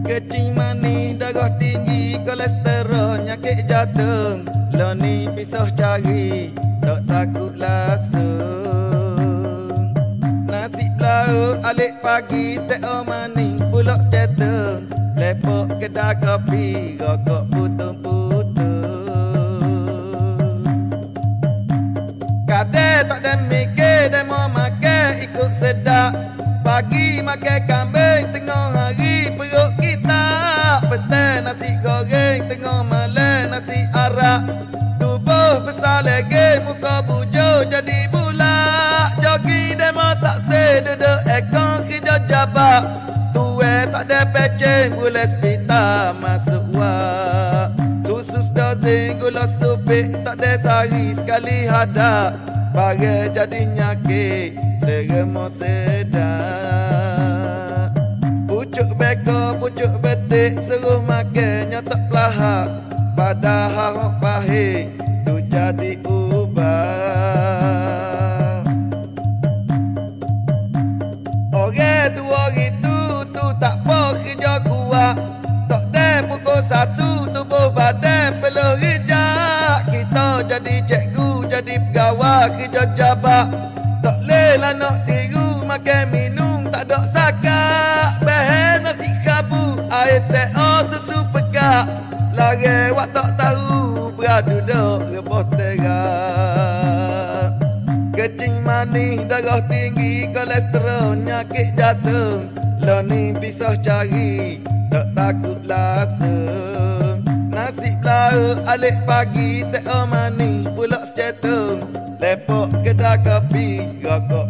Kecing manis, darah tinggi, kolesterol, nyakit jantung. Lo ni pisah cari, tak takut lasung. Nasi lauk alik pagi, teh manis, pulak sejahteng. Lepok kedai kopi, rokok putung-putung. Kadeh tak ada mikir, dia mau makan ikut sedap. Pagi makan kambing, tengah hari perut kita. Petang nasi goreng, tengah malam nasi arak. Tubuh besar lagi, muka bujur jadi bulat. Jogi demo tak duduk ekor kerja jabak. Tuwe tak ada peceng, gula spita masuk wak. Susu dozing, gula supik, tak ada sari sekali hadap. Bagai jadi nyakit, seremok sedap. Pucuk beko, pucuk betik, suruh makannya tak pelahak. Padahal pahit, tu jadi ubah. Orang tu hari tu tak apa kerja kuat. Tak ada pukul 1, tubuh badan perlu rejak. Kita jadi cikgu, jadi pegawai, kerja jabak. Tak lelah nak tiru, makan minum, tak ada sakak. Bahan nasi kabu, air teh susu pekak. Lari wak tak tahu, beraduduk rebah terak. Kecing manis, darah tinggi, kolesterol, nyakit jantung. Lo ni pisah cari, tak takut lasung. Nasi lauk alik pagi, teh manis, pulak sejahteng. Lepok kedai kopi, rokok